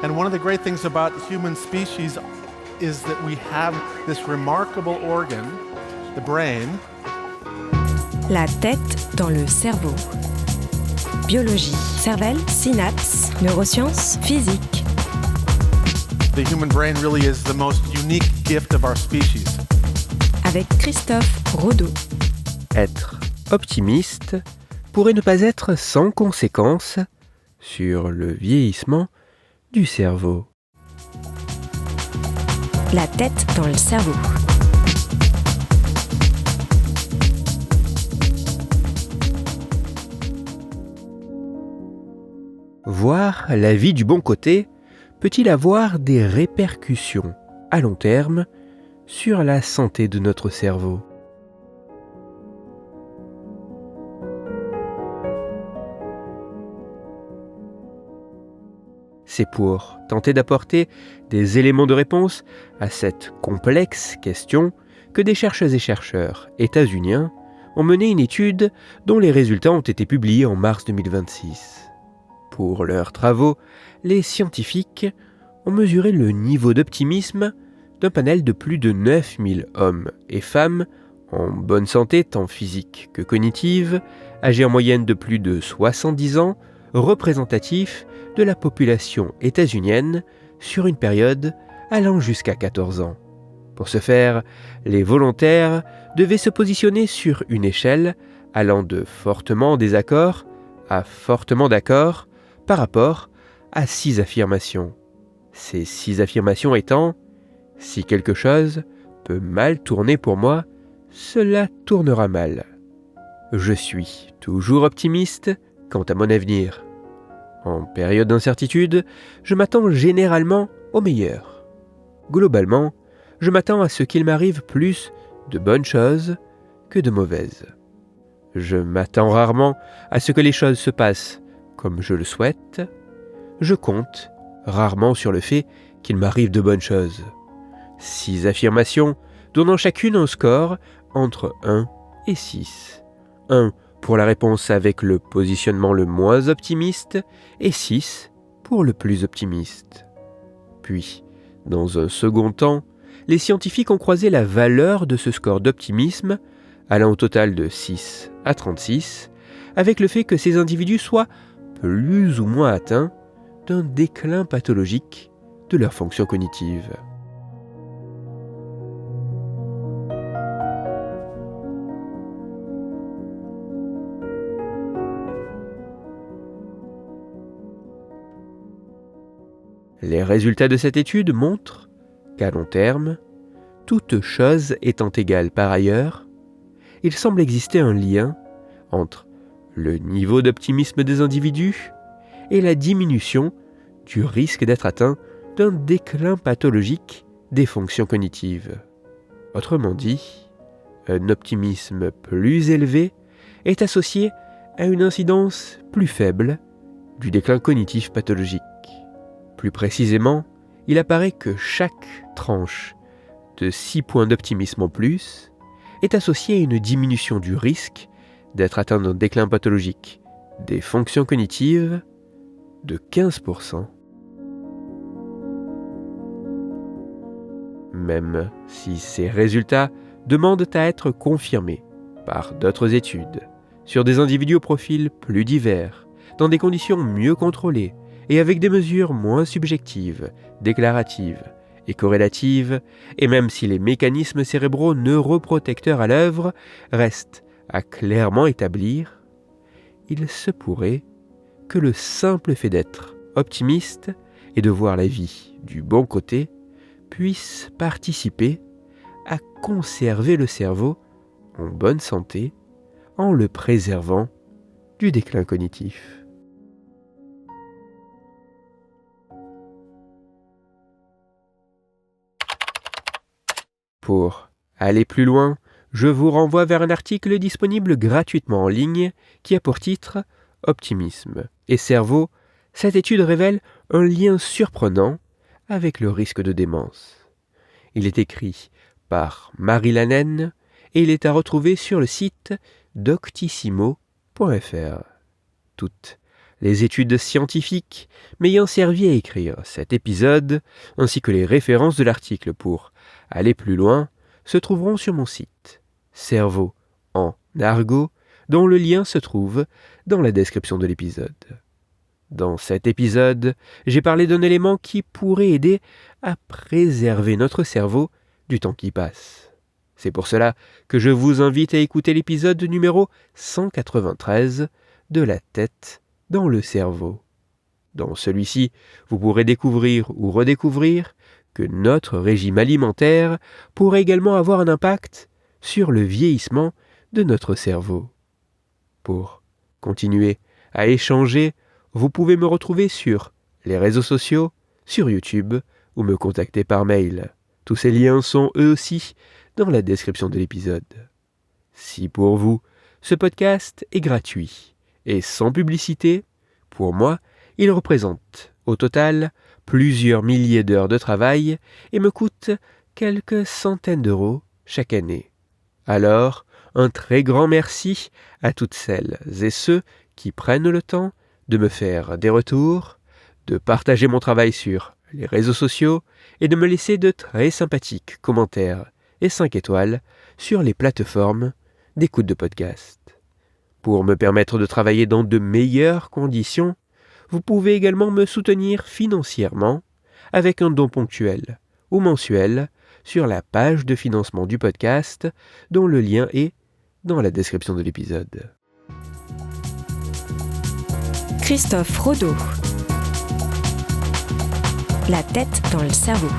And one of the great things about human species is that we have this remarkable organ, the brain. La tête dans le cerveau. Biologie, cervelle, synapses, neurosciences, physique. The human brain really is the most unique gift of our species. Avec Christophe Rodeau. Être optimiste pourrait ne pas être sans conséquences sur le vieillissement du cerveau. La tête dans le cerveau. Voir la vie du bon côté peut-il avoir des répercussions à long terme sur la santé de notre cerveau ? C'est pour tenter d'apporter des éléments de réponse à cette complexe question que des chercheuses et chercheurs états-uniens ont mené une étude dont les résultats ont été publiés en mars 2026. Pour leurs travaux, les scientifiques ont mesuré le niveau d'optimisme d'un panel de plus de 9000 hommes et femmes en bonne santé tant physique que cognitive, âgés en moyenne de plus de 70 ans, représentatifs de la population états-unienne sur une période allant jusqu'à 14 ans. Pour ce faire, les volontaires devaient se positionner sur une échelle allant de fortement en désaccord à fortement d'accord par rapport à 6 affirmations. Ces 6 affirmations étant « Si quelque chose peut mal tourner pour moi, cela tournera mal. Je suis toujours optimiste quant à mon avenir. En période d'incertitude, je m'attends généralement au meilleur. Globalement, je m'attends à ce qu'il m'arrive plus de bonnes choses que de mauvaises. Je m'attends rarement à ce que les choses se passent comme je le souhaite. Je compte rarement sur le fait qu'il m'arrive de bonnes choses. 6 affirmations donnant chacune un score entre 1 et 6. 1 pour la réponse avec le positionnement le moins optimiste et 6 pour le plus optimiste. Puis, dans un second temps, les scientifiques ont croisé la valeur de ce score d'optimisme, allant au total de 6 à 36, avec le fait que ces individus soient plus ou moins atteints d'un déclin pathologique de leur fonction cognitive. Les résultats de cette étude montrent qu'à long terme, toutes choses étant égales par ailleurs, il semble exister un lien entre le niveau d'optimisme des individus et la diminution du risque d'être atteint d'un déclin pathologique des fonctions cognitives. Autrement dit, un optimisme plus élevé est associé à une incidence plus faible du déclin cognitif pathologique. Plus précisément, il apparaît que chaque tranche de 6 points d'optimisme en plus est associée à une diminution du risque d'être atteint d'un déclin pathologique des fonctions cognitives de 15%. Même si ces résultats demandent à être confirmés par d'autres études sur des individus au profil plus divers, dans des conditions mieux contrôlées et avec des mesures moins subjectives, déclaratives et corrélatives, et même si les mécanismes cérébraux neuroprotecteurs à l'œuvre restent à clairement établir, il se pourrait que le simple fait d'être optimiste et de voir la vie du bon côté puisse participer à conserver le cerveau en bonne santé en le préservant du déclin cognitif. Pour aller plus loin, je vous renvoie vers un article disponible gratuitement en ligne qui a pour titre « Optimisme et cerveau, cette étude révèle un lien surprenant avec le risque de démence ». Il est écrit par Marie Lannen et il est à retrouver sur le site doctissimo.fr. Toute les études scientifiques m'ayant servi à écrire cet épisode, ainsi que les références de l'article pour aller plus loin, se trouveront sur mon site, Cerveau en argot, dont le lien se trouve dans la description de l'épisode. Dans cet épisode, j'ai parlé d'un élément qui pourrait aider à préserver notre cerveau du temps qui passe. C'est pour cela que je vous invite à écouter l'épisode numéro 193 de La tête dans le cerveau. Dans celui-ci, vous pourrez découvrir ou redécouvrir que notre régime alimentaire pourrait également avoir un impact sur le vieillissement de notre cerveau. Pour continuer à échanger, vous pouvez me retrouver sur les réseaux sociaux, sur YouTube ou me contacter par mail. Tous ces liens sont eux aussi dans la description de l'épisode. Si pour vous, ce podcast est gratuit et sans publicité, pour moi, il représente au total plusieurs milliers d'heures de travail et me coûte quelques centaines d'euros chaque année. Alors, un très grand merci à toutes celles et ceux qui prennent le temps de me faire des retours, de partager mon travail sur les réseaux sociaux et de me laisser de très sympathiques commentaires et 5 étoiles sur les plateformes d'écoute de podcast. Pour me permettre de travailler dans de meilleures conditions, vous pouvez également me soutenir financièrement avec un don ponctuel ou mensuel sur la page de financement du podcast dont le lien est dans la description de l'épisode. Christophe Rodeau. La tête dans le cerveau.